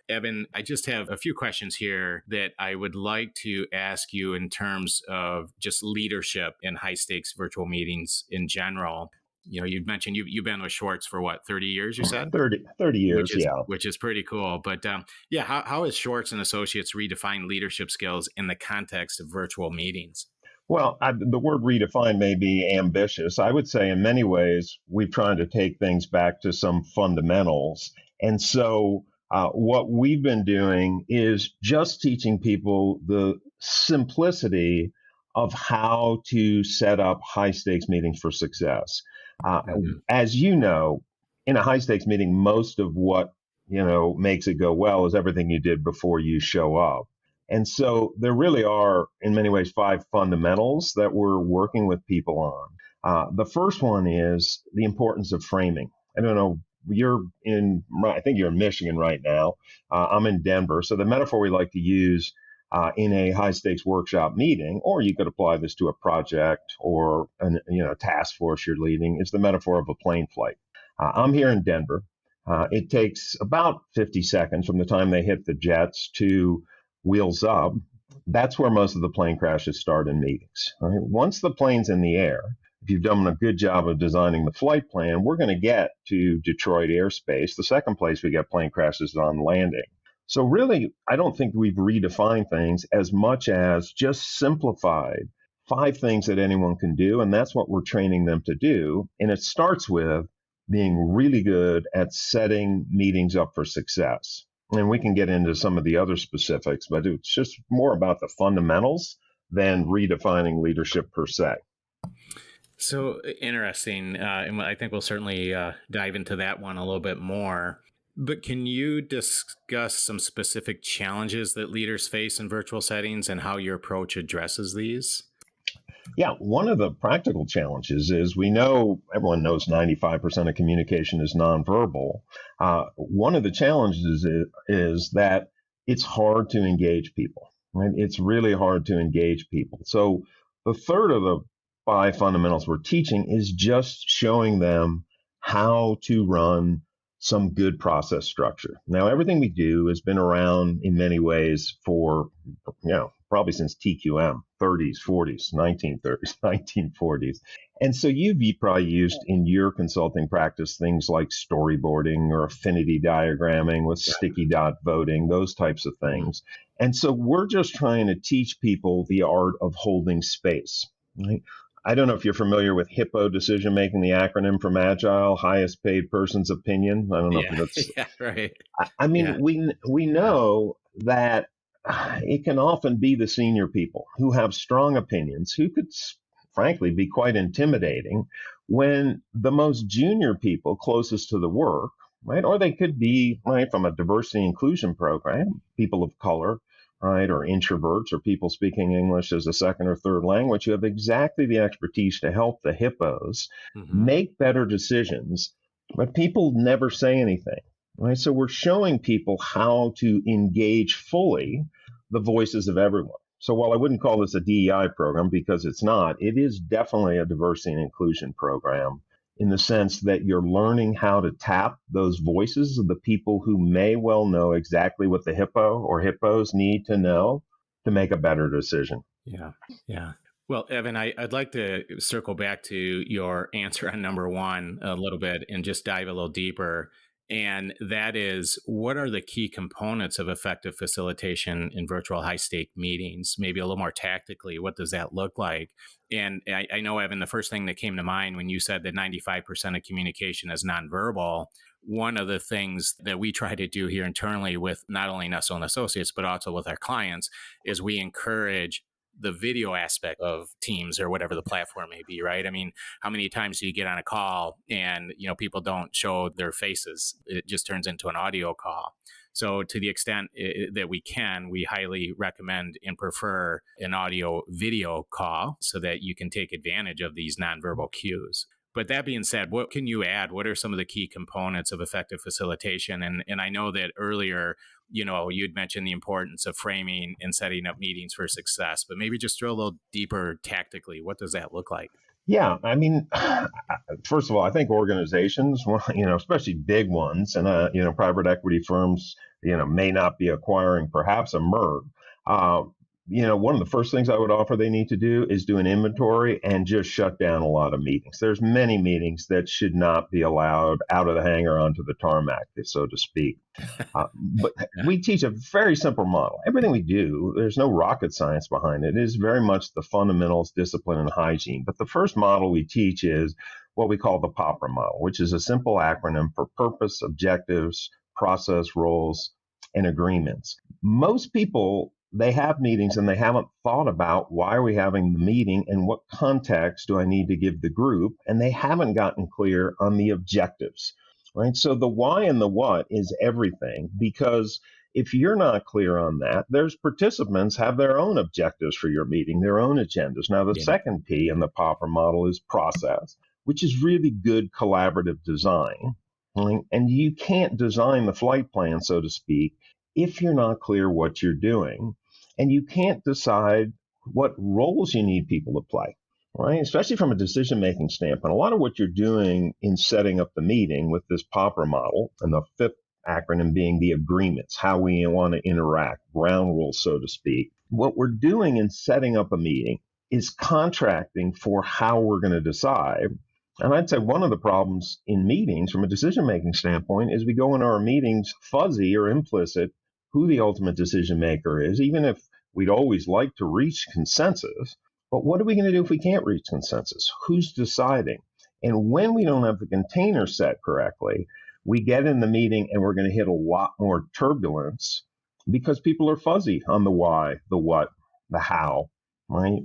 Evan, I just have a few questions here that I would like to ask you in terms of just leadership in high stakes virtual meetings in general. You've mentioned you've been with Schwartz for what, 30 years, you said? 30 Which years, is yeah. which is pretty cool. But yeah, how has Schwartz and Associates redefined leadership skills in the context of virtual meetings? Well, the word redefine may be ambitious. I would say in many ways, we've tried to take things back to some fundamentals. And so, what we've been doing is just teaching people the simplicity of how to set up high stakes meetings for success. Uh, Mhm. as you know, in a high stakes meeting, most of what makes it go well is everything you did before you show up. And so there really are, in many ways, five fundamentals that we're working with people on. The first one is the importance of framing. I don't know, I think you're in Michigan right now. I'm in Denver. So the metaphor we like to use in a high stakes workshop meeting, or you could apply this to a project or a task force you're leading, is the metaphor of a plane flight. I'm here in Denver. It takes about 50 seconds from the time they hit the jets to wheels up. That's where most of the plane crashes start in meetings. Right? Once the plane's in the air, if you've done a good job of designing the flight plan, we're going to get to Detroit airspace. The second place we get plane crashes is on landing. So really, I don't think we've redefined things as much as just simplified five things that anyone can do. And that's what we're training them to do. And it starts with being really good at setting meetings up for success. And we can get into some of the other specifics, but it's just more about the fundamentals than redefining leadership per se. So interesting. And I think we'll certainly dive into that one a little bit more. But can you discuss some specific challenges that leaders face in virtual settings and how your approach addresses these? Yeah, one of the practical challenges is we know everyone knows 95% of communication is nonverbal. One of the challenges is that it's hard to engage people, right? It's really hard to engage people. So the third of the five fundamentals we're teaching is just showing them how to run some good process structure. Now, everything we do has been around in many ways for, probably since TQM, 30s, 40s, 1930s, 1940s. And so you've probably used in your consulting practice things like storyboarding or affinity diagramming with sticky dot voting, those types of things. And so we're just trying to teach people the art of holding space. Right? I don't know if you're familiar with HIPPO decision making, the acronym from Agile, highest paid person's opinion. I don't know if Yeah, that's. yeah, right. I Yeah, mean, we know that it can often be the senior people who have strong opinions, who could, frankly, be quite intimidating when the most junior people closest to the work, right? Or they could be, right, from a diversity inclusion program, people of color, right, or introverts or people speaking English as a second or third language who have exactly the expertise to help the hippos hmm make better decisions, but people never say anything. Right. So we're showing people how to engage fully the voices of everyone. So while I wouldn't call this a DEI program because it's not, it is definitely a diversity and inclusion program in the sense that you're learning how to tap those voices of the people who may well know exactly what the hippo or hippos need to know to make a better decision. yeah, yeah. Well, Evan, I'd like to circle back to your answer on number one a little bit and just dive a little deeper. And that is, what are the key components of effective facilitation in virtual high stake meetings? Maybe a little more tactically, what does that look like? And I know, Evan, the first thing that came to mind when you said that 95% of communication is nonverbal, one of the things that we try to do here internally with not only Nestell Associates, but also with our clients, is we encourage the video aspect of Teams or whatever the platform may be, right? I mean, how many times do you get on a call and people don't show their faces? It just turns into an audio call. So to the extent that we can, we highly recommend and prefer an audio video call so that you can take advantage of these nonverbal cues. But that being said, what can you add? What are some of the key components of effective facilitation? And I know that earlier, you'd mentioned the importance of framing and setting up meetings for success, but maybe just throw a little deeper tactically. What does that look like? Yeah, I mean, first of all, I think organizations, well, especially big ones, and private equity firms, may not be acquiring perhaps a MERG. Uh, one of the first things I would offer they need to do is do an inventory and just shut down a lot of meetings. There's many meetings that should not be allowed out of the hangar onto the tarmac, so to speak. But Yeah. we teach a very simple model. Everything we do, there's no rocket science behind it. It is very much the fundamentals, discipline, and hygiene. But the first model we teach is what we call the POPRA model, which is a simple acronym for purpose, objectives, process, roles, and agreements. Most people, they have meetings and they haven't thought about why are we having the meeting and what context do I need to give the group, and they haven't gotten clear on the objectives, right? So the why and the what is everything, because if you're not clear on that, there's participants have their own objectives for your meeting, their own agendas. Now, the Yeah. second P in the Popper model is process, which is really good collaborative design. Right? And you can't design the flight plan, so to speak, if you're not clear what you're doing. And you can't decide what roles you need people to play, right? Especially from a decision making standpoint. A lot of what you're doing in setting up the meeting with this Popper model, and the fifth acronym being the agreements, how we want to interact, ground rules, so to speak. What we're doing in setting up a meeting is contracting for how we're going to decide. And I'd say one of the problems in meetings from a decision making standpoint is we go into our meetings fuzzy or implicit who the ultimate decision maker is, even if we'd always like to reach consensus. But what are we going to do if we can't reach consensus? Who's deciding? And when we don't have the container set correctly, we get in the meeting and we're going to hit a lot more turbulence because people are fuzzy on the why, the what, the how, right?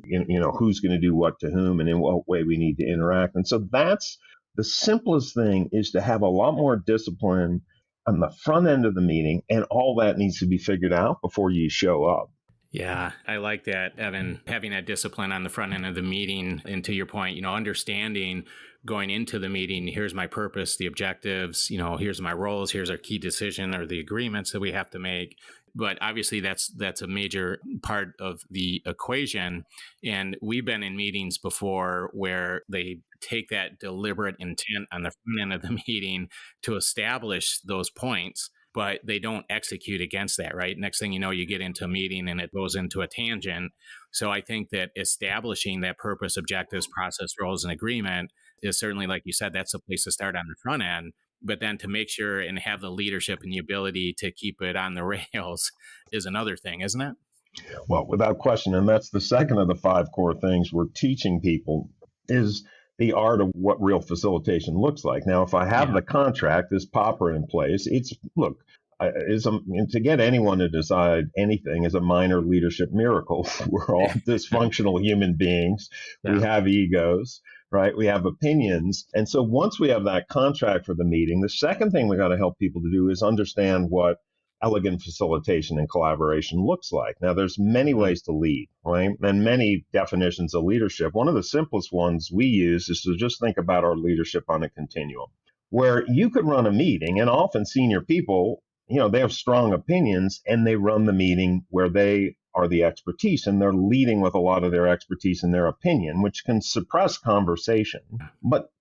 Who's going to do what to whom and in what way we need to interact. And so that's the simplest thing, is to have a lot more discipline on the front end of the meeting, and all that needs to be figured out before you show up. Yeah, I like that, Evan, having that discipline on the front end of the meeting. And to your point, understanding going into the meeting, here's my purpose, the objectives, here's my roles, here's our key decision or the agreements that we have to make. But obviously that's a major part of the equation. And we've been in meetings before where they take that deliberate intent on the front end of the meeting to establish those points, but they don't execute against that, right? Next thing you know, you get into a meeting and it goes into a tangent. So I think that establishing that purpose, objectives, process, roles, and agreement is certainly, like you said, that's the place to start on the front end. But then to make sure and have the leadership and the ability to keep it on the rails is another thing, isn't it? Well, without question, and that's the second of the five core things we're teaching people, is the art of what real facilitation looks like. Now, if I have Yeah. the contract, this popper in place, it's look, to get anyone to decide anything is a minor leadership miracle. We're all dysfunctional human beings. We Yeah. have egos, right? We have opinions. And so once we have that contract for the meeting, the second thing we got to help people to do is understand what elegant facilitation and collaboration looks like. Now, there's many Mhm. ways to lead, right? And many definitions of leadership. One of the simplest ones we use is to just think about our leadership on a continuum, where you could run a meeting, and often senior people, they have strong opinions and they run the meeting where they are the expertise and they're leading with a lot of their expertise and their opinion, which can suppress conversation.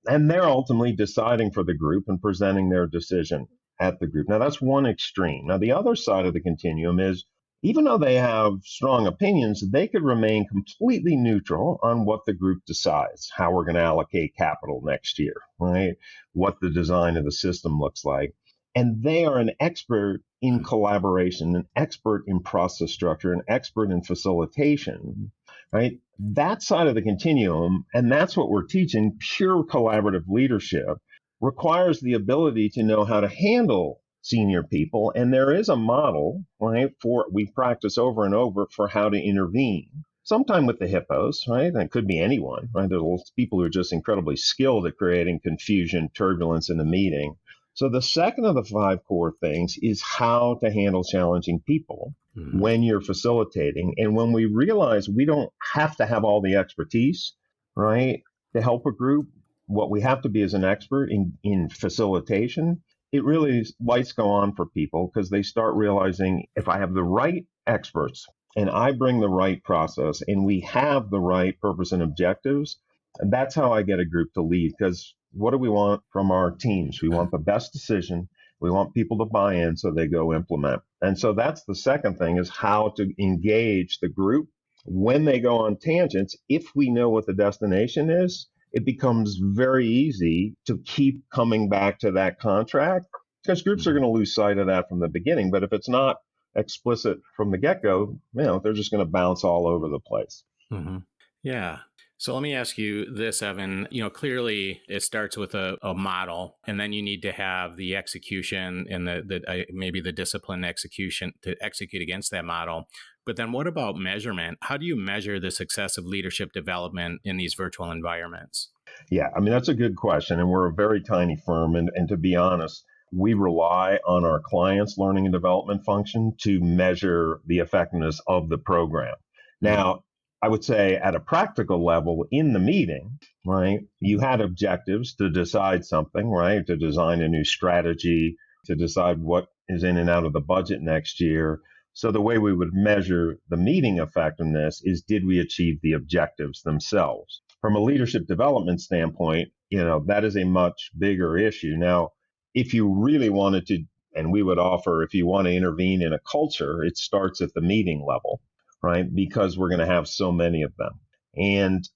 And they're ultimately deciding for the group and presenting their decision at the group. Now, that's one extreme. Now, the other side of the continuum is, even though they have strong opinions, they could remain completely neutral on what the group decides, how we're going to allocate capital next year, right? What the design of the system looks like. And they are an expert in collaboration, an expert in process structure, an expert in facilitation, right? That side of the continuum, and that's what we're teaching, pure collaborative leadership requires the ability to know how to handle senior people. And there is a model, right, for we practice over and over for how to intervene. Sometime with the hippos, right? And it could be anyone, right? There's people who are just incredibly skilled at creating confusion, turbulence in a meeting. So the second of the five core things is how to handle challenging people Mhm. when you're facilitating. And when we realize we don't have to have all the expertise, right, to help a group, what we have to be is an expert in facilitation. It really lights go on for people because they start realizing, if I have the right experts and I bring the right process and we have the right purpose and objectives, And that's how I get a group to lead, because what do we want from our teams? We want the best decision. We want people to buy in so they go implement. And so that's the second thing, is how to engage the group when they go on tangents. If we know what the destination is, it becomes very easy to keep coming back to that contract, because groups are Mhm. going to lose sight of that from the beginning. But if it's not explicit from the get go, they're just going to bounce all over the place. Mhm. Yeah. So let me ask you this, Evan. Clearly it starts with a model, and then you need to have the execution and maybe the discipline execution to execute against that model. But then what about measurement? How do you measure the success of leadership development in these virtual environments? Yeah, I mean, that's a good question. And we're a very tiny firm. And to be honest, we rely on our clients' learning and development function to measure the effectiveness of the program. Mm. Now, I would say at a practical level in the meeting, right, you had objectives to decide something, right, to design a new strategy, to decide what is in and out of the budget next year. So the way we would measure the meeting effectiveness is, did we achieve the objectives themselves? From a leadership development standpoint, that is a much bigger issue. Now, if you really wanted to, and we would offer, if you want to intervene in a culture, it starts at the meeting level, right? Because we're going to have so many of them. And,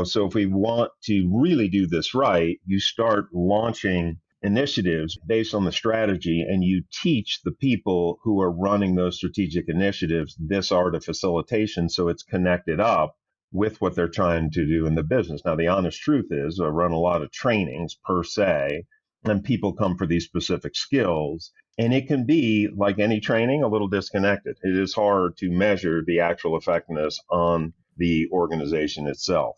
so if we want to really do this right, you start launching initiatives based on the strategy, and you teach the people who are running those strategic initiatives this art of facilitation, so it's connected up with what they're trying to do in the business. Now, the honest truth is, I run a lot of trainings per se, and people come for these specific skills. And it can be, like any training, a little disconnected. It is hard to measure the actual effectiveness on the organization itself.